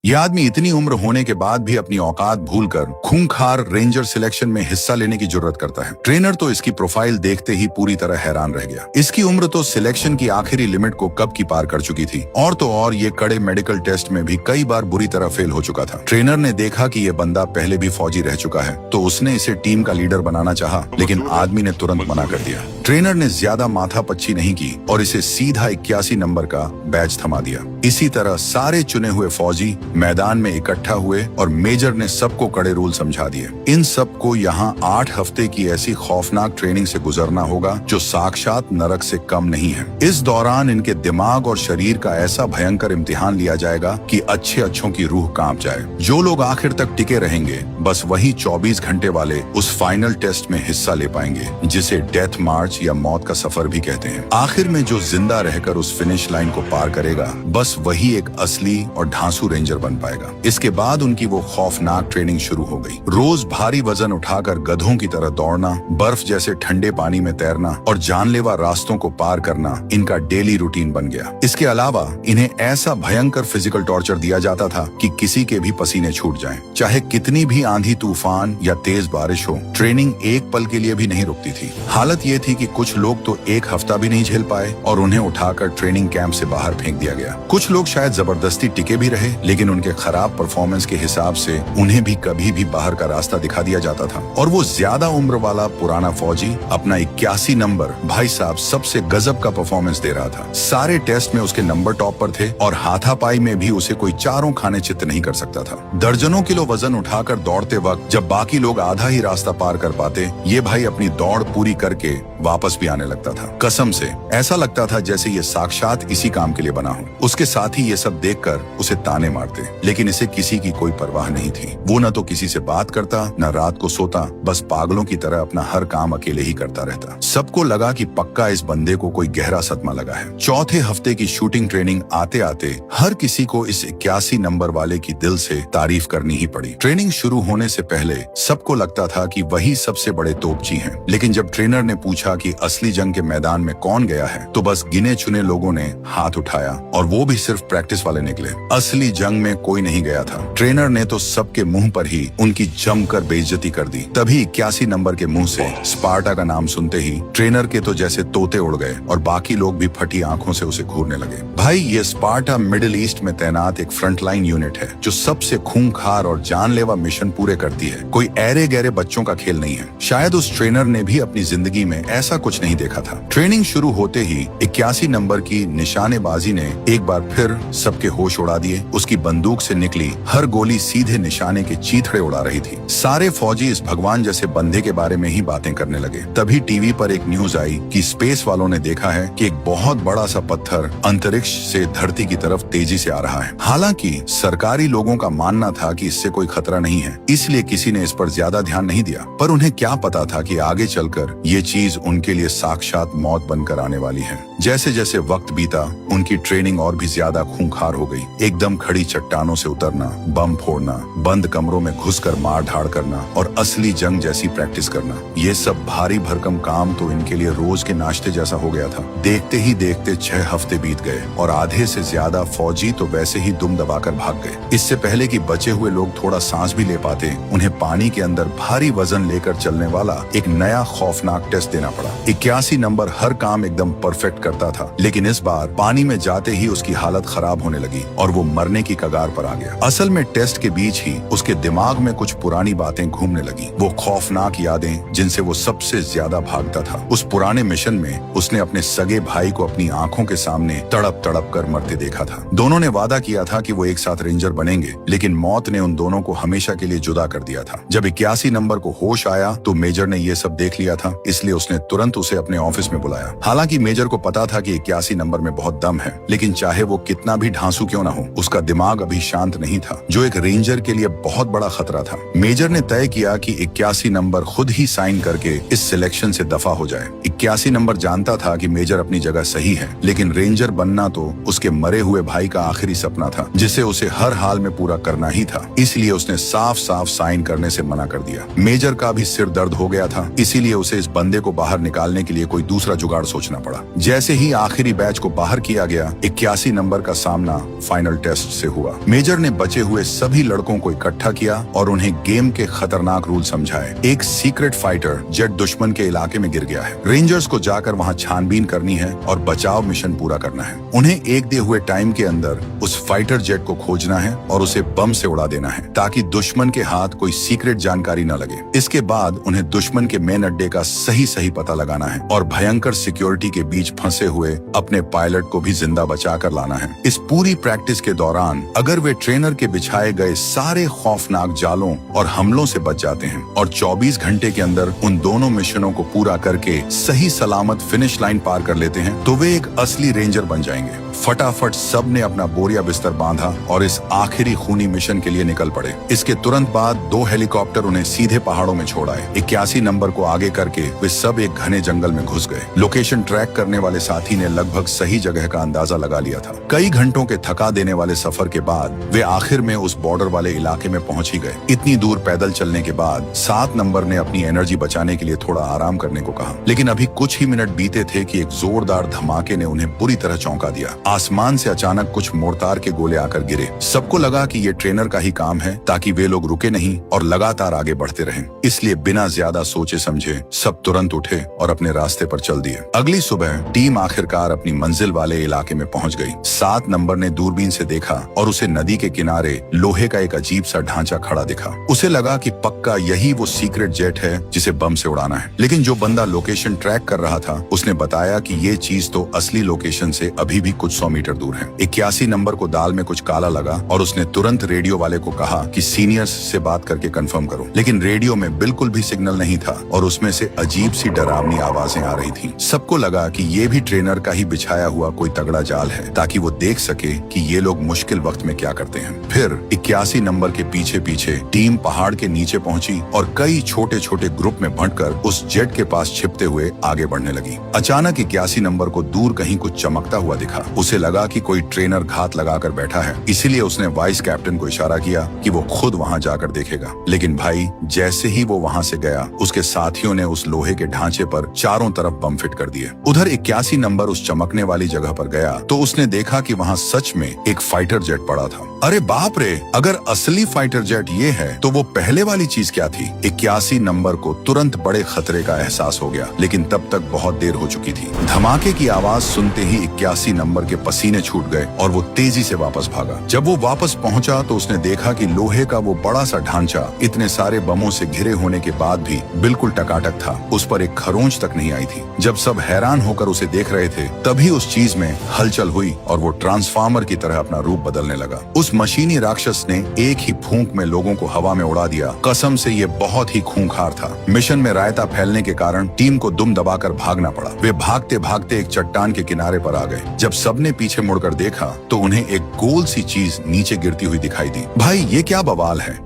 यह आदमी इतनी उम्र होने के बाद भी अपनी औकात भूलकर खूंखार रेंजर सिलेक्शन में हिस्सा लेने की जुर्रत करता है। ट्रेनर तो इसकी प्रोफाइल देखते ही पूरी तरह हैरान रह गया। इसकी उम्र तो सिलेक्शन की आखिरी लिमिट को कब की पार कर चुकी थी, और तो और ये कड़े मेडिकल टेस्ट में भी कई बार बुरी तरह फेल हो चुका था। ट्रेनर ने देखा कि ये बंदा पहले भी फौजी रह चुका है, तो उसने इसे टीम का लीडर बनाना चाहा, लेकिन आदमी ने तुरंत मना कर दिया। ट्रेनर ने ज्यादा माथापच्ची नहीं की और इसे सीधा 81 नंबर का बैच थमा दिया। इसी तरह सारे चुने हुए फौजी मैदान में इकट्ठा हुए और मेजर ने सबको कड़े रूल समझा दिए। इन सबको यहाँ 8 हफ्ते की ऐसी खौफनाक ट्रेनिंग से गुजरना होगा जो साक्षात नरक से कम नहीं है। इस दौरान इनके दिमाग और शरीर का ऐसा भयंकर इम्तिहान लिया जाएगा कि अच्छे अच्छों की रूह कांप जाए। जो लोग आखिर तक टिके रहेंगे, बस वही 24 घंटे वाले उस फाइनल टेस्ट में हिस्सा ले पाएंगे, जिसे डेथ मार्च या मौत का सफर भी कहते हैं। आखिर में जो जिंदा रहकर उस फिनिश लाइन को पार करेगा, बस वही एक असली और ढांसू रेंजर बन पाएगा। इसके बाद उनकी वो खौफनाक ट्रेनिंग शुरू हो गई। रोज भारी वजन उठाकर गधों की तरह दौड़ना, बर्फ जैसे ठंडे पानी में तैरना और जानलेवा रास्तों को पार करना इनका डेली रूटीन बन गया। इसके अलावा इन्हें ऐसा भयंकर फिजिकल टॉर्चर दिया जाता था कि किसी के भी पसीने छूट जाएं। चाहे कितनी भी आंधी तूफान या तेज बारिश हो, ट्रेनिंग एक पल के लिए भी नहीं रुकती थी। हालत ये थी कि कुछ लोग तो एक हफ्ता भी नहीं झेल पाए और उन्हें उठाकर ट्रेनिंग कैंप से बाहर फेंक दिया गया। कुछ लोग शायद जबरदस्ती टिके भी रहे, लेकिन उनके खराब परफॉर्मेंस के हिसाब से उन्हें भी कभी भी बाहर का रास्ता दिखा दिया जाता था। और वो ज्यादा उम्र वाला पुराना फौजी अपना 81 नंबर, भाई साहब, सबसे गजब का परफॉर्मेंस दे रहा था। सारे टेस्ट में उसके नंबर टॉप पर थे और हाथापाई में भी उसे कोई चारों खाने चित्त नहीं कर सकता था। दर्जनों किलो वजन उठाकर दौड़ते वक्त जब बाकी लोग आधा ही रास्ता पार कर पाते, ये भाई अपनी दौड़ पूरी करके वापस भी आने लगता था। कसम से ऐसा लगता था जैसे ये साक्षात इसी काम के लिए बना हो। उसके साथ ही ये सब देखकर उसे ताने मारते, लेकिन इसे किसी की कोई परवाह नहीं थी। वो न तो किसी से बात करता, न रात को सोता, बस पागलों की तरह अपना हर काम अकेले ही करता रहता। सबको लगा कि पक्का इस बंदे को कोई गहरा सदमा लगा है। चौथे हफ्ते की शूटिंग ट्रेनिंग आते आते हर किसी को इस 81 नंबर वाले की दिल से तारीफ करनी ही पड़ी। ट्रेनिंग शुरू होने से पहले सबको लगता था कि वही सबसे बड़े तोपची हैं, लेकिन जब ट्रेनर ने पूछा कि असली जंग के मैदान में कौन गया है, तो बस गिने चुने लोगों ने हाथ उठाया, और वो भी सिर्फ प्रैक्टिस वाले निकले। असली जंग में कोई नहीं गया था। ट्रेनर ने तो सबके मुंह पर ही उनकी जमकर बेइज्जती कर दी। तभी 81 नंबर के मुंह से स्पार्टा का नाम सुनते ही ट्रेनर के तो जैसे तोते उड़ गए और बाकी लोग भी फटी आंखों से उसे घूरने लगे। भाई, ये स्पार्टा मिडिल ईस्ट में तैनात एक फ्रंटलाइन यूनिट है जो सबसे खूंखार और जानलेवा मिशन पूरे करती है। कोई ऐरे गहरे बच्चों का खेल नहीं है। शायद उस ट्रेनर ने भी अपनी जिंदगी में ऐसा कुछ नहीं देखा था। ट्रेनिंग शुरू होते ही 81 नंबर की निशानेबाजी ने एक बार फिर सबके होश उड़ा दिए। उसकी बंदूक से निकली हर गोली सीधे निशाने के चीथड़े उड़ा रही थी। सारे फौजी इस भगवान जैसे बंदे के बारे में ही बातें करने लगे। तभी टीवी पर एक न्यूज आई कि स्पेस वालों ने देखा है कि एक बहुत बड़ा सा पत्थर अंतरिक्ष से धरती की तरफ तेजी से आ रहा है। हालांकि सरकारी लोगों का मानना था कि इससे कोई खतरा नहीं है, इसलिए किसी ने इस पर ज्यादा ध्यान नहीं दिया। पर उन्हें क्या पता था कि आगे चलकर ये चीज उनके लिए साक्षात मौत बनकर आने वाली है। जैसे जैसे वक्त बीता, उनकी ट्रेनिंग और भी ज्यादा खूंखार हो गई। एकदम खड़ी चट्टानों से उतरना, बम फोड़ना, बंद कमरों में घुसकर मार धाड़ करना और असली जंग जैसी प्रैक्टिस करना, ये सब भारी भरकम काम तो इनके लिए रोज के नाश्ते जैसा हो गया था। देखते ही देखते 6 हफ्ते बीत गए और आधे से ज्यादा फौजी तो वैसे ही दुम दबाकर भाग गए। इससे पहले कि बचे हुए लोग थोड़ा सांस भी ले पाते, उन्हें पानी के अंदर भारी वजन लेकर चलने वाला एक नया खौफनाक टेस्ट देना पड़ा। 81 नंबर हर काम एकदम परफेक्ट करता था, लेकिन इस बार पानी में जाते ही उसकी हालत खराब होने लगी और वो मरने की कगार पर आ गया। असल में टेस्ट के बीच ही उसके दिमाग में कुछ पुरानी बातें घूमने लगी, वो खौफनाक यादें जिनसे वो सबसे ज्यादा भागता था। उस पुराने मिशन में उसने अपने सगे भाई को अपनी आंखों के सामने तड़प तड़प कर मरते देखा था। दोनों ने वादा किया था कि वो एक साथ रेंजर बनेंगे, लेकिन मौत ने उन दोनों को हमेशा के लिए जुदा कर दिया था। जब 81 नंबर को होश आया तो मेजर ने ये सब देख लिया था, इसलिए उसने तुरंत उसे अपने ऑफिस में बुलाया। हालांकि मेजर को पता था कि 81 नंबर में बहुत दम है, लेकिन चाहे वो कितना भी ढांसू क्यों ना हो, उसका दिमाग अभी शांत नहीं था, जो एक रेंजर के लिए बहुत बड़ा खतरा था। मेजर ने तय किया कि 81 नंबर खुद ही साइन करके इस सिलेक्शन से दफा हो जाए। 81 नंबर जानता था कि मेजर अपनी जगह सही है, लेकिन रेंजर बनना तो उसके मरे हुए भाई का आखिरी सपना था, जिसे उसे हर हाल में पूरा करना ही था। इसलिए उसने साफ साफ साइन करने से मना कर दिया। मेजर का भी सिर दर्द हो गया था, इसीलिए उसे इस बंदे को बाहर बाहर निकालने के लिए कोई दूसरा जुगाड़ सोचना पड़ा। जैसे ही आखिरी बैच को बाहर किया गया, 81 नंबर का सामना फाइनल टेस्ट से हुआ। मेजर ने बचे हुए सभी लड़कों को इकट्ठा किया और उन्हें गेम के खतरनाक रूल समझाए। एक सीक्रेट फाइटर जेट दुश्मन के इलाके में गिर गया है। रेंजर्स को जाकर वहां छानबीन करनी है और बचाव मिशन पूरा करना है। उन्हें एक दिए हुए टाइम के अंदर उस फाइटर जेट को खोजना है और उसे बम से उड़ा देना है ताकि दुश्मन के हाथ कोई सीक्रेट जानकारी न लगे। इसके बाद उन्हें दुश्मन के मेन अड्डे का सही पता लगाना है और भयंकर सिक्योरिटी के बीच फंसे हुए अपने पायलट को भी जिंदा बचा कर लाना है। इस पूरी प्रैक्टिस के दौरान अगर वे ट्रेनर के बिछाए गए सारे खौफनाक जालों और हमलों से बच जाते हैं और 24 घंटे के अंदर उन दोनों मिशनों को पूरा करके सही सलामत फिनिश लाइन पार कर लेते हैं, तो वे एक असली रेंजर बन जाएंगे। फटाफट सब ने अपना बोरिया बिस्तर बांधा और इस आखिरी खूनी मिशन के लिए निकल पड़े। इसके तुरंत बाद 2 हेलीकॉप्टर उन्हें सीधे पहाड़ों में छोड़ आए। 81 नंबर को आगे करके वे सब एक घने जंगल में घुस गए। लोकेशन ट्रैक करने वाले साथी ने लगभग सही जगह का अंदाजा लगा लिया था। कई घंटों के थका देने वाले सफर के बाद वे आखिर में उस बॉर्डर वाले इलाके में पहुंच ही गए। इतनी दूर पैदल चलने के बाद 7 नंबर ने अपनी एनर्जी बचाने के लिए थोड़ा आराम करने को कहा, लेकिन अभी कुछ ही मिनट बीते थे कि एक जोरदार धमाके ने उन्हें बुरी तरह चौंका दिया। आसमान से अचानक कुछ मोर्टार के गोले आकर गिरे। सबको लगा कि ये ट्रेनर का ही काम है ताकि वे लोग रुके नहीं और लगातार आगे बढ़ते रहें। इसलिए बिना ज्यादा सोचे समझे सब तुरंत उठे और अपने रास्ते पर चल दिए। अगली सुबह टीम आखिरकार अपनी मंजिल वाले इलाके में पहुंच गई। 7 नंबर ने दूरबीन से देखा और उसे नदी के किनारे लोहे का एक अजीब सा ढांचा खड़ा दिखा। उसे लगा कि पक्का यही वो सीक्रेट जेट है जिसे बम से उड़ाना है। लेकिन जो बंदा लोकेशन ट्रैक कर रहा था उसने बताया कि ये चीज तो असली लोकेशन से अभी भी कुछ 100 मीटर दूर है। 81 नंबर को दाल में कुछ काला लगा और उसने तुरंत रेडियो वाले को कहा कि सीनियर्स से बात करके कंफर्म करो। लेकिन रेडियो में बिल्कुल भी सिग्नल नहीं था और उसमें से अजीब सी डरावनी आवाजें आ रही थीं। सबको लगा कि ये भी ट्रेनर का ही बिछाया हुआ कोई तगड़ा जाल है ताकि वो देख सके कि ये लोग मुश्किल वक्त में क्या करते हैं। फिर 81 नंबर के पीछे पीछे टीम पहाड़ के नीचे पहुंची और कई छोटे छोटे ग्रुप में बंटकर उस जेट के पास छिपते हुए आगे बढ़ने लगी। अचानक 81 नंबर को दूर कहीं कुछ चमकता हुआ दिखा। उसे लगा कि कोई ट्रेनर घात लगाकर बैठा है, इसीलिए उसने वाइस कैप्टन को इशारा किया कि वो खुद वहां जाकर देखेगा। लेकिन भाई जैसे ही वो वहां से गया उसके साथियों ने उस लोहे के ढांचे पर चारों तरफ बम फिट कर दिए। उधर 81 नंबर उस चमकने वाली जगह पर गया तो उसने देखा कि वहां सच में एक फाइटर जेट पड़ा था। अरे बाप रे, अगर असली फाइटर जेट ये है तो वो पहले वाली चीज क्या थी? 81 नंबर को तुरंत बड़े खतरे का एहसास हो गया, लेकिन तब तक बहुत देर हो चुकी थी। धमाके की आवाज सुनते ही 81 नंबर के पसीने छूट गए और वो तेजी से वापस भागा। जब वो वापस पहुंचा तो उसने देखा कि लोहे का वो बड़ा सा ढांचा इतने सारे बमों से घिरे होने के बाद भी बिल्कुल टकाटक था। उस पर एक खरोंच तक नहीं आई थी। जब सब हैरान होकर उसे देख रहे थे तभी उस चीज में हलचल हुई और वो ट्रांसफार्मर की तरह अपना रूप बदलने लगा। उस मशीनी राक्षस ने एक ही फूंक में लोगों को हवा में उड़ा दिया। कसम से ये बहुत ही खूंखार था। मिशन में रायता फैलने के कारण टीम को दुम दबाकर भागना पड़ा। वे भागते भागते एक चट्टान के किनारे पर आ गए। जब सबने पीछे मुड़कर देखा तो उन्हें एक गोल सी चीज नीचे गिरती हुई दिखाई दी। भाई ये क्या बवाल है?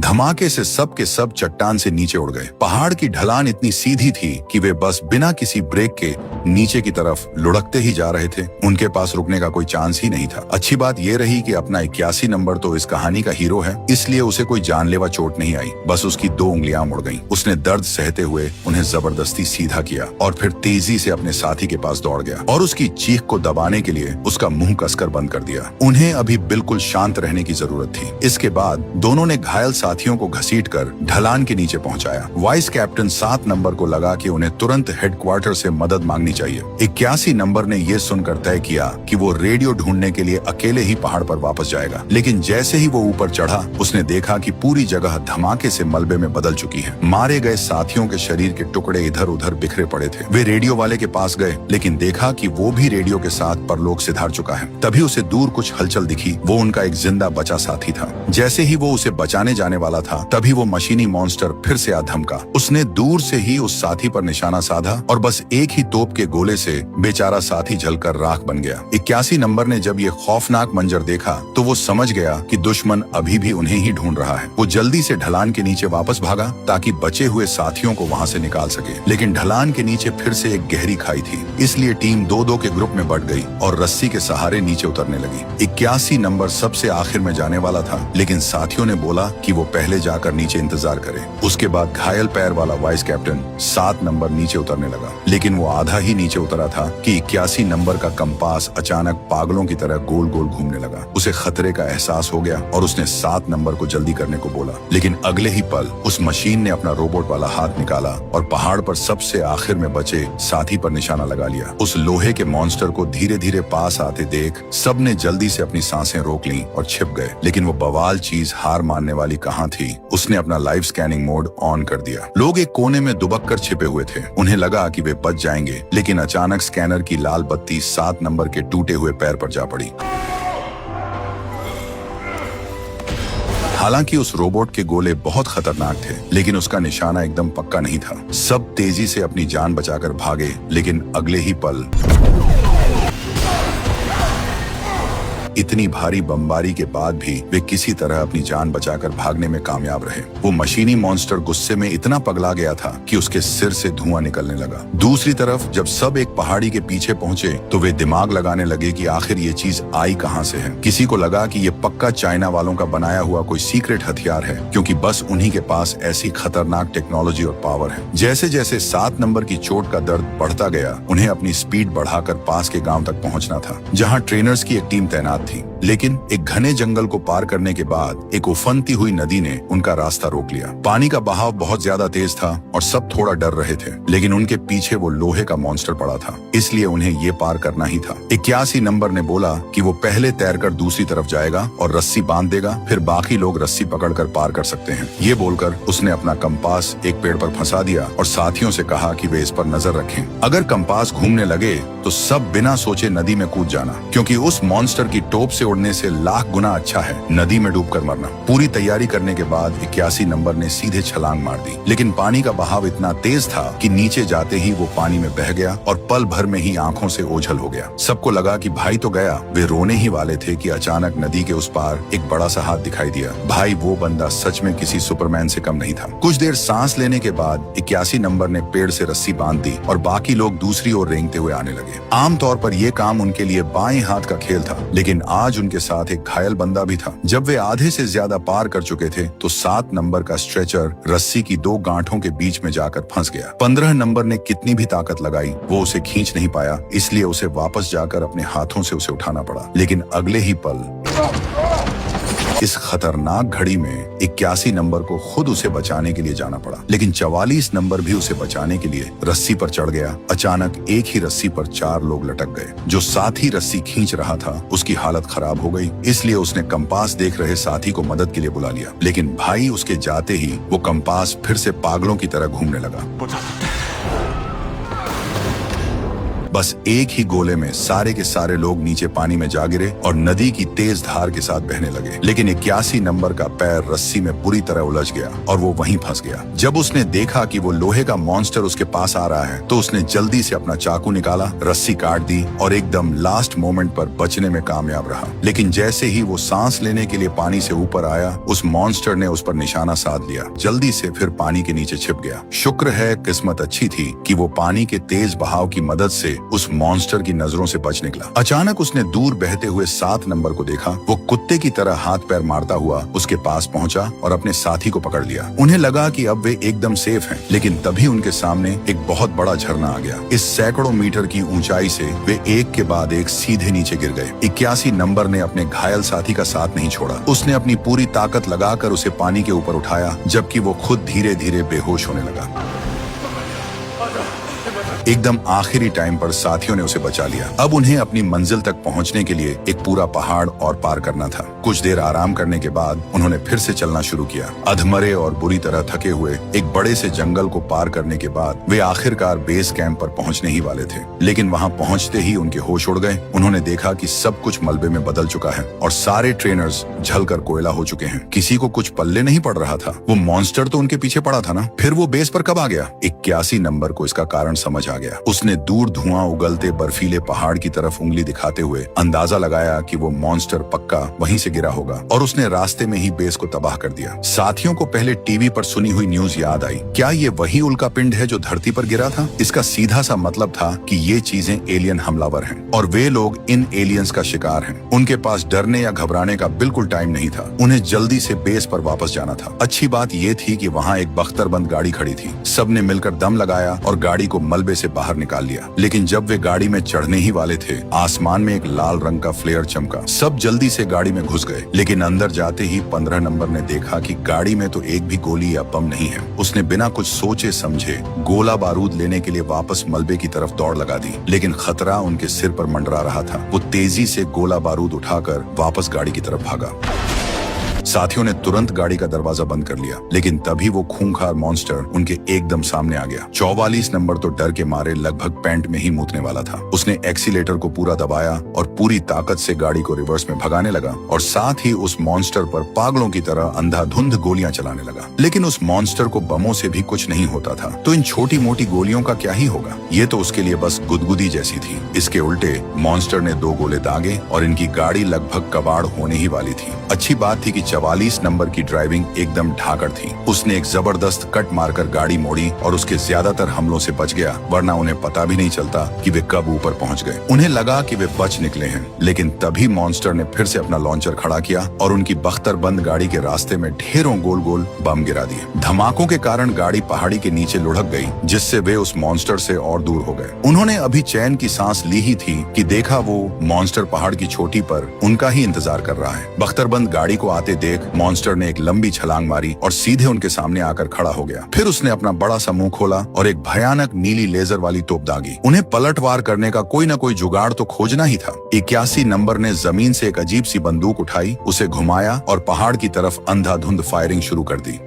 धमाके से सब के सब चट्टान से नीचे उड़ गए। पहाड़ की ढलान इतनी सीधी थी कि वे बस बिना किसी ब्रेक के नीचे की तरफ लुढ़कते ही जा रहे थे। उनके पास रुकने का कोई चांस ही नहीं था। अच्छी बात यह रही कि अपना 81 नंबर तो इस कहानी का हीरो है, इसलिए उसे कोई जानलेवा चोट नहीं आई। बस उसकी 2 उंगलियां मुड़ गईं। उसने दर्द सहते हुए उन्हें जबरदस्ती सीधा किया और फिर तेजी से अपने साथी के पास दौड़ गया और उसकी चीख को दबाने के लिए उसका मुंह कसकर बंद कर दिया। उन्हें अभी बिल्कुल शांत रहने की जरूरत थी। इसके बाद दोनों ने घायल साथियों को घसीटकर ढलान के नीचे पहुंचाया। वाइस कैप्टन 7 नंबर को लगा कि उन्हें तुरंत हेडक्वार्टर से मदद मांगनी चाहिए। 81 नंबर ने यह सुनकर तय किया कि वो रेडियो ढूंढने के लिए अकेले ही पहाड़ पर वापस जाएगा। लेकिन जैसे ही वो ऊपर चढ़ा उसने देखा कि पूरी जगह धमाके से मलबे में बदल चुकी है। मारे गए साथियों के शरीर के टुकड़े इधर उधर बिखरे पड़े थे। वे रेडियो वाले के पास गए लेकिन देखा कि वो भी रेडियो के साथ परलोक सिधार चुका है। तभी उसे दूर कुछ हलचल दिखी। वो उनका एक जिंदा बचा साथी था। जैसे ही वो उसे बचाने जाने वाला था तभी वो मशीनी मॉन्स्टर फिर से आ धमका। उसने दूर से ही उस साथी पर निशाना साधा और बस एक ही तोप के गोले से बेचारा साथी जलकर राख बन गया। 81 नंबर ने जब ये खौफनाक मंजर देखा तो वो समझ गया कि दुश्मन अभी भी उन्हें ही ढूंढ रहा है। वो जल्दी से ढलान के नीचे वापस भागा ताकि बचे हुए साथियों को वहां से निकाल सके। लेकिन ढलान के नीचे फिर से एक गहरी खाई थी, इसलिए टीम 2-2 के ग्रुप में बंट गई और रस्सी के सहारे नीचे उतरने लगी। 81 नंबर सबसे आखिर में जाने वाला था, लेकिन साथियों ने बोला कि वो पहले जाकर नीचे इंतजार करे। उसके बाद घायल पैर वाला वाइस कैप्टन 7 नंबर नीचे उतरने लगा, लेकिन वो आधा ही नीचे उतरा था कि 81 नंबर का कंपास अचानक पागलों की तरह गोल गोल घूमने लगा। उसे खतरे का एहसास हो गया और उसने 7 नंबर को जल्दी करने को बोला, लेकिन अगले ही पल उस मशीन ने अपना रोबोट वाला हाथ निकाला और पहाड़ पर सबसे आखिर में बचे साथी पर निशाना लगा लिया। उस लोहे के मॉन्स्टर को धीरे धीरे पास आते देख सबने जल्दी से अपनी सांसें रोक ली और छिप गए। लेकिन वो बवाल चीज हार मानने वाली कहाँ थी। उसने अपना लाइव स्कैनिंग मोड ऑन कर दिया। लोग एक कोने में दुबक कर छिपे हुए थे। उन्हें लगा कि वे बच जाएंगे, लेकिन अचानक स्कैनर की लाल बत्ती 7 नंबर के टूटे हुए पैर पर जा पड़ी। हालांकि उस रोबोट के गोले बहुत खतरनाक थे, लेकिन उसका निशाना एकदम पक्का नहीं था। सब तेजी से अपनी जान बचाकर भागे, लेकिन अगले ही पल इतनी भारी बमबारी के बाद भी वे किसी तरह अपनी जान बचाकर भागने में कामयाब रहे। वो मशीनी मॉन्स्टर गुस्से में इतना पगला गया था कि उसके सिर से धुआं निकलने लगा। दूसरी तरफ जब सब एक पहाड़ी के पीछे पहुंचे तो वे दिमाग लगाने लगे कि आखिर ये चीज आई कहां से है। किसी को लगा कि ये पक्का चाइना वालों का बनाया हुआ कोई सीक्रेट हथियार है, क्योंकि बस उन्हीं के पास ऐसी खतरनाक टेक्नोलॉजी और पावर है। जैसे जैसे 7 नंबर की चोट का दर्द बढ़ता गया, उन्हें अपनी स्पीड बढ़ाकर पास के गांव तक पहुंचना था, जहां ट्रेनर्स की एक टीम तैनात थी। लेकिन एक घने जंगल को पार करने के बाद एक उफनती हुई नदी ने उनका रास्ता रोक लिया। पानी का बहाव बहुत ज्यादा तेज था और सब थोड़ा डर रहे थे, लेकिन उनके पीछे वो लोहे का मॉन्स्टर पड़ा था, इसलिए उन्हें ये पार करना ही था। 81 नंबर ने बोला कि वो पहले तैरकर दूसरी तरफ जाएगा और रस्सी बांध देगा, फिर बाकी लोग रस्सी पकड़कर पार कर सकते हैं। ये बोलकर उसने अपना कंपास एक पेड़ पर फंसा दिया और साथियों से कहा कि वे इस पर नजर रखें। अगर कंपास घूमने लगे तो सब बिना सोचे नदी में कूद जाना, क्योंकि उस मॉन्स्टर की टोप से उड़ने से लाख गुना अच्छा है नदी में डूबकर मरना। पूरी तैयारी करने के बाद 81 नंबर ने सीधे छलांग मार दी, लेकिन पानी का बहाव इतना तेज था कि नीचे जाते ही वो पानी में बह गया और पल भर में ही आंखों से ओझल हो गया। सबको लगा कि भाई तो गया। वे रोने ही वाले थे कि अचानक नदी के उस पार एक बड़ा सा हाथ दिखाई दिया। भाई वो बंदा सच में किसी सुपरमैन से कम नहीं था। कुछ देर सांस लेने के बाद 81 नंबर ने पेड़ से रस्सी बांध दी और बाकी लोग दूसरी ओर रेंगते हुए आने लगे। आमतौर पर यह काम उनके लिए बाएं हाथ का खेल था, लेकिन आज उनके साथ एक घायल बंदा भी था। जब वे आधे से ज्यादा पार कर चुके थे तो 7 नंबर का स्ट्रेचर रस्सी की 2 गांठों के बीच में जाकर फंस गया। 15 नंबर ने कितनी भी ताकत लगाई, वो उसे खींच नहीं पाया, इसलिए उसे वापस जाकर अपने हाथों से उसे उठाना पड़ा। लेकिन अगले ही पल इस खतरनाक घड़ी में 81 नंबर को खुद उसे बचाने के लिए जाना पड़ा, लेकिन 44 नंबर भी उसे बचाने के लिए रस्सी पर चढ़ गया। अचानक एक ही रस्सी पर 4 लोग लटक गए। जो साथी रस्सी खींच रहा था उसकी हालत खराब हो गई, इसलिए उसने कंपास देख रहे साथी को मदद के लिए बुला लिया। लेकिन भाई उसके जाते ही वो कंपास फिर से पागलों की तरह घूमने लगा। बस एक ही गोले में सारे के सारे लोग नीचे पानी में जा गिरे और नदी की तेज धार के साथ बहने लगे। लेकिन 81 नंबर का पैर रस्सी में बुरी तरह उलझ गया और वो वहीं फंस गया। जब उसने देखा कि वो लोहे का मॉन्स्टर उसके पास आ रहा है तो उसने जल्दी से अपना चाकू निकाला, रस्सी काट दी और एकदम लास्ट मोमेंट पर बचने में कामयाब रहा। लेकिन जैसे ही वो सांस लेने के लिए पानी से ऊपर आया, उस मॉन्स्टर ने उस पर निशाना साध लिया। जल्दी से फिर पानी के नीचे छिप गया। शुक्र है किस्मत अच्छी थी कि वो पानी के तेज बहाव की मदद से उस मॉन्स्टर की नजरों से बच निकला। अचानक उसने दूर बहते हुए 7 नंबर को देखा। वो कुत्ते की तरह हाथ पैर मारता हुआ उसके पास पहुंचा और अपने साथी को पकड़ लिया। उन्हें लगा कि अब वे एकदम सेफ हैं, लेकिन तभी उनके सामने एक बहुत बड़ा झरना आ गया। इस सैकड़ों मीटर की ऊंचाई से वे एक के बाद एक सीधे नीचे गिर गए। 81 नंबर ने अपने घायल साथी का साथ नहीं छोड़ा। उसने अपनी पूरी ताकत लगाकर उसे पानी के ऊपर उठाया, जबकि वो खुद धीरे धीरे बेहोश होने लगा। एकदम आखिरी टाइम पर साथियों ने उसे बचा लिया। अब उन्हें अपनी मंजिल तक पहुंचने के लिए एक पूरा पहाड़ और पार करना था। कुछ देर आराम करने के बाद उन्होंने फिर से चलना शुरू किया। अधमरे और बुरी तरह थके हुए एक बड़े से जंगल को पार करने के बाद वे आखिरकार बेस कैंप पर पहुंचने ही वाले थे, लेकिन वहां पहुंचते ही उनके होश उड़ गए। उन्होंने देखा कि सब कुछ मलबे में बदल चुका है और सारे ट्रेनर्स जलकर कोयला हो चुके हैं। किसी को कुछ पल्ले नहीं पड़ रहा था। वो मॉन्स्टर तो उनके पीछे पड़ा था ना, फिर वो बेस पर कब आ गया? 81 नंबर को इसका कारण समझ आ गया। उसने दूर धुआं उगलते बर्फीले पहाड़ की तरफ उंगली दिखाते हुए अंदाजा लगाया कि वो मॉन्स्टर पक्का वहीं से गिरा होगा और उसने रास्ते में ही बेस को तबाह कर दिया। साथियों को पहले टीवी पर सुनी हुई न्यूज याद आई। क्या ये वही उल्का पिंड है जो धरती पर गिरा था? इसका सीधा सा मतलब था कि ये चीजें एलियन हमलावर हैं और वे लोग इन एलियंस का शिकार हैं। उनके पास डरने या घबराने का बिल्कुल टाइम नहीं था। उन्हें जल्दी से बेस पर वापस जाना था। अच्छी बात ये थी कि वहाँ एक बख्तरबंद गाड़ी खड़ी थी। सबने मिलकर दम लगाया और गाड़ी को मलबे से बाहर निकाल लिया। लेकिन जब वे गाड़ी में चढ़ने ही वाले थे, आसमान में एक लाल रंग का फ्लेयर चमका। सब जल्दी से गाड़ी में घुस गए, लेकिन अंदर जाते ही 15 नंबर ने देखा कि गाड़ी में तो एक भी गोली या बम नहीं है। उसने बिना कुछ सोचे समझे गोला बारूद लेने के लिए वापस मलबे की तरफ दौड़ लगा दी, लेकिन खतरा उनके सिर पर मंडरा रहा था। वो तेजी से गोला बारूद उठाकर वापस गाड़ी की तरफ भागा। साथियों ने तुरंत गाड़ी का दरवाजा बंद कर लिया, लेकिन तभी वो खूंखार मॉन्स्टर उनके एकदम सामने आ गया। 44 नंबर तो डर के मारे लगभग पैंट में ही मूतने वाला था। उसने एक्सीलेटर को पूरा दबाया और पूरी ताकत से गाड़ी को रिवर्स में भगाने लगा और साथ ही उस मॉन्स्टर पर पागलों की तरह अंधाधुंध गोलियां चलाने लगा। लेकिन उस मॉन्स्टर को बमों से भी कुछ नहीं होता था, तो इन छोटी मोटी गोलियों का क्या ही होगा। ये तो उसके लिए बस गुदगुदी जैसी थी। इसके उल्टे मॉन्स्टर ने 2 गोले दागे और इनकी गाड़ी लगभग कबाड़ होने ही वाली थी। अच्छी बात थी कि 44 नंबर की ड्राइविंग एकदम ढाकड़ थी। उसने एक जबरदस्त कट मारकर गाड़ी मोड़ी और उसके ज्यादातर हमलों से बच गया, वरना उन्हें पता भी नहीं चलता कि वे कब ऊपर पहुंच गए। उन्हें लगा कि वे बच निकले हैं, लेकिन तभी मॉन्स्टर ने फिर से अपना लॉन्चर खड़ा किया और उनकी बख्तरबंद गाड़ी के रास्ते में ढेरों गोल गोल बम गिरा दिए। धमाकों के कारण गाड़ी पहाड़ी के नीचे लुढ़क गई, जिससे वे उस मॉन्स्टर से और दूर हो गए। उन्होंने अभी चैन की सांस ली ही थी कि देखा वो मॉन्स्टर पहाड़ की चोटी पर उनका ही इंतजार कर रहा है। बख्तरबंद गाड़ी को आते देख मॉन्स्टर ने एक लंबी छलांग मारी और सीधे उनके सामने आकर खड़ा हो गया। फिर उसने अपना बड़ा सा मुंह खोला और एक भयानक नीली लेजर वाली तोप दागी। उन्हें पलटवार करने का कोई न कोई जुगाड़ तो खोजना ही था। 81 नंबर ने जमीन से एक अजीब सी बंदूक उठाई, उसे घुमाया और पहाड़ की तरफ अंधाधुंध फायरिंग शुरू कर दी।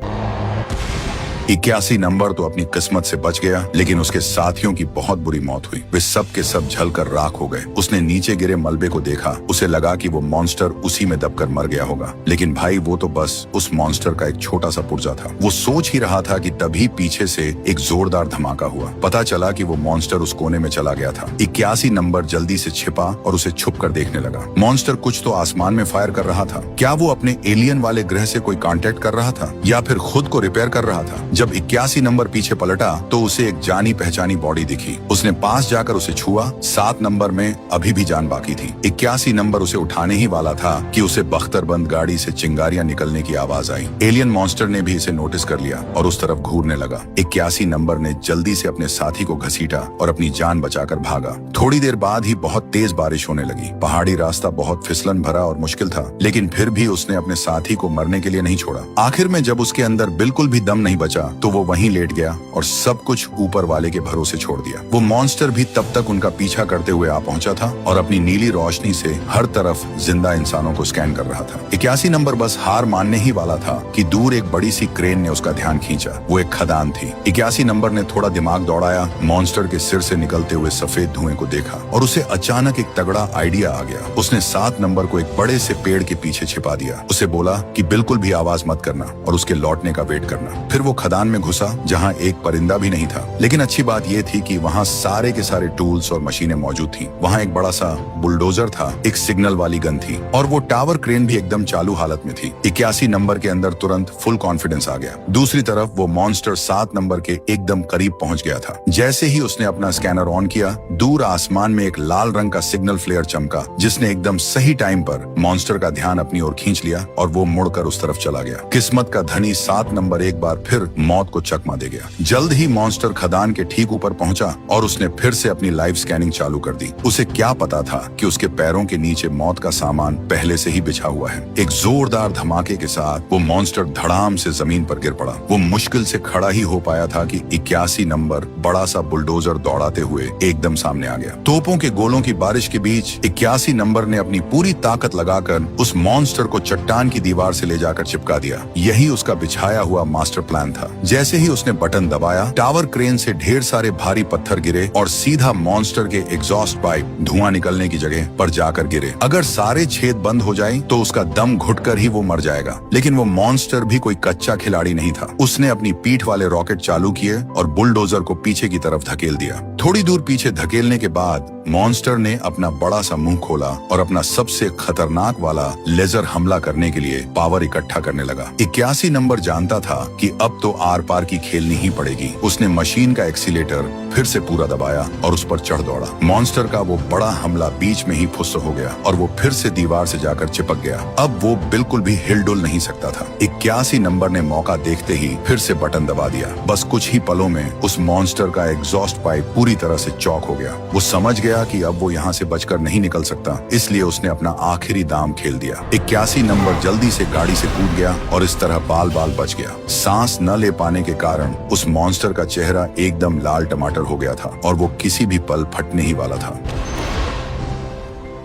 81 नंबर तो अपनी किस्मत से बच गया, लेकिन उसके साथियों की बहुत बुरी मौत हुई। वे सब के सब जलकर राख हो गए। उसने नीचे गिरे मलबे को देखा। उसे लगा कि वो मॉन्स्टर उसी में दबकर मर गया होगा, लेकिन भाई वो तो बस उस मॉन्स्टर का एक छोटा सा पुर्जा था। वो सोच ही रहा था कि तभी पीछे से एक जोरदार धमाका हुआ। पता चला कि वो मॉन्स्टर उस कोने में चला गया था। 81 नंबर जल्दी से छिपा और उसे छुप कर देखने लगा। मॉन्स्टर कुछ तो आसमान में फायर कर रहा था। क्या वो अपने एलियन वाले ग्रह से कोई कांटेक्ट कर रहा था या फिर खुद को रिपेयर कर रहा था? जब 81 नंबर पीछे पलटा तो उसे एक जानी पहचानी बॉडी दिखी। उसने पास जाकर उसे छुआ। 7 नंबर में अभी भी जान बाकी थी। 81 नंबर उसे उठाने ही वाला था कि उसे बख्तरबंद गाड़ी से चिंगारियां निकलने की आवाज आई। एलियन मॉन्स्टर ने भी इसे नोटिस कर लिया और उस तरफ घूरने लगा। 81 नंबर ने जल्दी से अपने साथी को घसीटा और अपनी जान बचाकर भागा। थोड़ी देर बाद ही बहुत तेज बारिश होने लगी। पहाड़ी रास्ता बहुत फिसलन भरा और मुश्किल था, लेकिन फिर भी उसने अपने साथी को मरने के लिए नहीं छोड़ा। आखिर में जब उसके अंदर बिल्कुल भी दम नहीं बचा तो वो वहीं लेट गया और सब कुछ ऊपर वाले के भरोसे छोड़ दिया। वो मॉन्स्टर भी तब तक उनका पीछा करते हुए आ पहुंचा था और अपनी नीली रोशनी से हर तरफ जिंदा इंसानों को स्कैन कर रहा था। 81 नंबर बस हार मानने ही वाला था कि दूर एक बड़ी सी क्रेन ने उसका ध्यान खींचा। वो एक खदान थी। 81 नंबर ने थोड़ा दिमाग दौड़ाया, मॉन्स्टर के सिर से निकलते हुए सफेद धुएं को देखा और उसे अचानक एक तगड़ा आइडिया आ गया। उसने 7 नंबर को एक बड़े से पेड़ के पीछे छिपा दिया। उसे बोला कि बिल्कुल भी आवाज मत करना और उसके लौटने का वेट करना। फिर वो खदान में घुसा जहां एक परिंदा भी नहीं था, लेकिन अच्छी बात यह थी कि वहां सारे के सारे टूल्स और मशीनें मौजूद थीं। वहां एक बड़ा सा बुलडोजर था, एक सिग्नल वाली गन थी और वो टावर क्रेन भी एकदम चालू हालत में थी। 81 नंबर के अंदर तुरंत फुल कॉन्फिडेंस आ गया। दूसरी तरफ वो मॉन्स्टर 7 नंबर के एकदम करीब पहुंच गया था। जैसे ही उसने अपना स्कैनर ऑन किया, दूर आसमान में एक लाल रंग का सिग्नल फ्लेयर चमका, जिसने एकदम सही टाइम पर मॉन्स्टर का ध्यान अपनी ओर खींच लिया और वो मुड़कर उस तरफ चला गया। किस्मत का धनी 7 नंबर एक बार फिर मौत को चकमा दे गया। जल्द ही मॉन्स्टर खदान के ठीक ऊपर पहुंचा और उसने फिर से अपनी लाइव स्कैनिंग चालू कर दी। उसे क्या पता था कि उसके पैरों के नीचे मौत का सामान पहले से ही बिछा हुआ है। एक जोरदार धमाके के साथ वो मॉन्स्टर धड़ाम से जमीन पर गिर पड़ा। वो मुश्किल से खड़ा ही हो पाया था कि 81 नंबर बड़ा सा बुलडोजर दौड़ाते हुए एकदम सामने आ गया। तोपों के गोलों की बारिश के बीच 81 नंबर ने अपनी पूरी ताकत लगाकर उस मॉन्स्टर को चट्टान की दीवार से ले जाकर चिपका दिया। यही उसका बिछाया हुआ मास्टर प्लान था। जैसे ही उसने बटन दबाया, टावर क्रेन से ढेर सारे भारी पत्थर गिरे और सीधा मॉन्स्टर के एग्जॉस्ट पाइप धुआं निकलने की जगह पर जाकर गिरे। अगर सारे छेद बंद हो जाएं, तो उसका दम घुटकर ही वो मर जाएगा। लेकिन वो मॉन्स्टर भी कोई कच्चा खिलाड़ी नहीं था। उसने अपनी पीठ वाले रॉकेट चालू किए और बुलडोजर को पीछे की तरफ धकेल दिया। थोड़ी दूर पीछे धकेलने के बाद मॉन्स्टर ने अपना बड़ा सा मुंह खोला और अपना सबसे खतरनाक वाला लेजर हमला करने के लिए पावर इकट्ठा करने लगा। 81 नंबर जानता था कि अब तो आर पार की खेलनी ही पड़ेगी। उसने मशीन का एक्सीलेटर फिर से पूरा दबाया और उस पर चढ़ दौड़ा। मॉन्स्टर का वो बड़ा हमला बीच में ही फुस हो गया और वो फिर से दीवार से जाकर चिपक गया। अब वो बिल्कुल भी हिलडुल नहीं सकता था। 81 नंबर ने मौका देखते ही फिर से बटन दबा दिया। बस कुछ ही पलों में उस मॉन्स्टर का एग्जॉस्ट पाइप पूरी तरह से चौक हो गया। वो समझ गया कि अब वो यहाँ से बचकर नहीं निकल सकता, इसलिए उसने अपना आखिरी दाम खेल दिया। 81 नंबर जल्दी से गाड़ी से कूद गया और इस तरह बाल बाल बच गया। सांस न ले पाने के कारण उस मॉन्स्टर का चेहरा एकदम लाल टमाटर हो गया था और वो किसी भी पल फटने ही वाला था।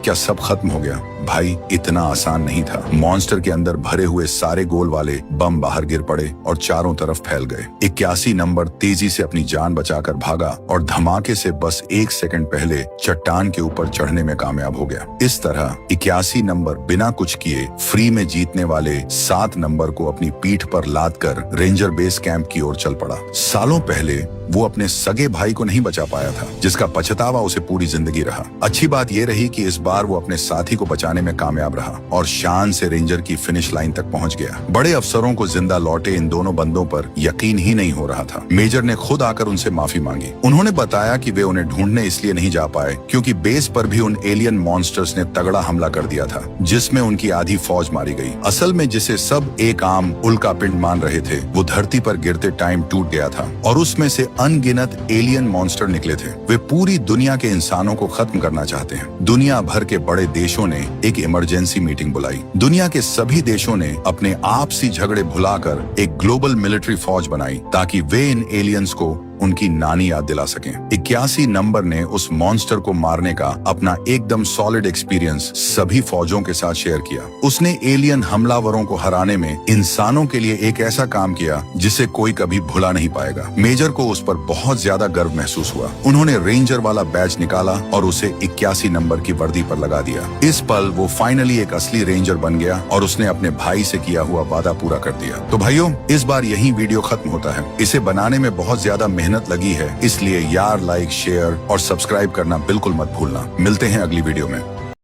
क्या सब खत्म हो गया? भाई इतना आसान नहीं था। मॉन्स्टर के अंदर भरे हुए सारे गोल वाले बम बाहर गिर पड़े और चारों तरफ फैल गए। 81 नंबर तेजी से अपनी जान बचाकर भागा और धमाके से बस 1 सेकंड पहले चट्टान के ऊपर चढ़ने में कामयाब हो गया। इस तरह 81 नंबर बिना कुछ किए फ्री में जीतने वाले 7 नंबर को अपनी पीठ पर लाद कर रेंजर बेस कैंप की ओर चल पड़ा। सालों पहले वो अपने सगे भाई को नहीं बचा पाया था, जिसका पछतावा उसे पूरी जिंदगी रहा। अच्छी बात यह रही कि इस बार वो अपने साथी को बचाने में कामयाब रहा और शान से रेंजर की फिनिश लाइन तक पहुंच गया। बड़े अफसरों को जिंदा लौटे इन दोनों बंदों पर यकीन ही नहीं हो रहा था। मेजर ने खुद आकर उनसे माफी मांगी। उन्होंने बताया कि वे उन्हें ढूंढने इसलिए नहीं जा पाए क्योंकि बेस पर भी उन एलियन मॉन्स्टर्स ने तगड़ा हमला कर दिया था, जिसमें उनकी आधी फौज मारी गई। असल में जिसे सब एक आम उल्का पिंड मान रहे थे, वो धरती पर गिरते टाइम टूट गया था और उसमें से अनगिनत एलियन मॉन्स्टर निकले थे। वे पूरी दुनिया के इंसानों को खत्म करना चाहते हैं। दुनिया भर के बड़े देशों ने एक इमरजेंसी मीटिंग बुलाई। दुनिया के सभी देशों ने अपने आपसी झगड़े भुलाकर एक ग्लोबल मिलिट्री फौज बनाई ताकि वे इन एलियंस को उनकी नानी याद दिला सकें। 81 नंबर ने उस मॉन्स्टर को मारने का अपना एकदम सॉलिड एक्सपीरियंस सभी फौजों के साथ शेयर किया। उसने एलियन हमलावरों को हराने में इंसानों के लिए एक ऐसा काम किया जिसे कोई कभी भुला नहीं पाएगा। मेजर को उस पर बहुत ज्यादा गर्व महसूस हुआ। उन्होंने रेंजर वाला बैच निकाला और उसे 81 नंबर की वर्दी पर लगा दिया। इस पल वो फाइनली एक असली रेंजर बन गया और उसने अपने भाई से किया हुआ वादा पूरा कर दिया। तो भाइयों, इस बार यही वीडियो खत्म होता है। इसे बनाने में बहुत ज्यादा मेहनत लगी है, इसलिए यार लाइक, शेयर और सब्सक्राइब करना बिल्कुल मत भूलना। मिलते हैं अगली वीडियो में।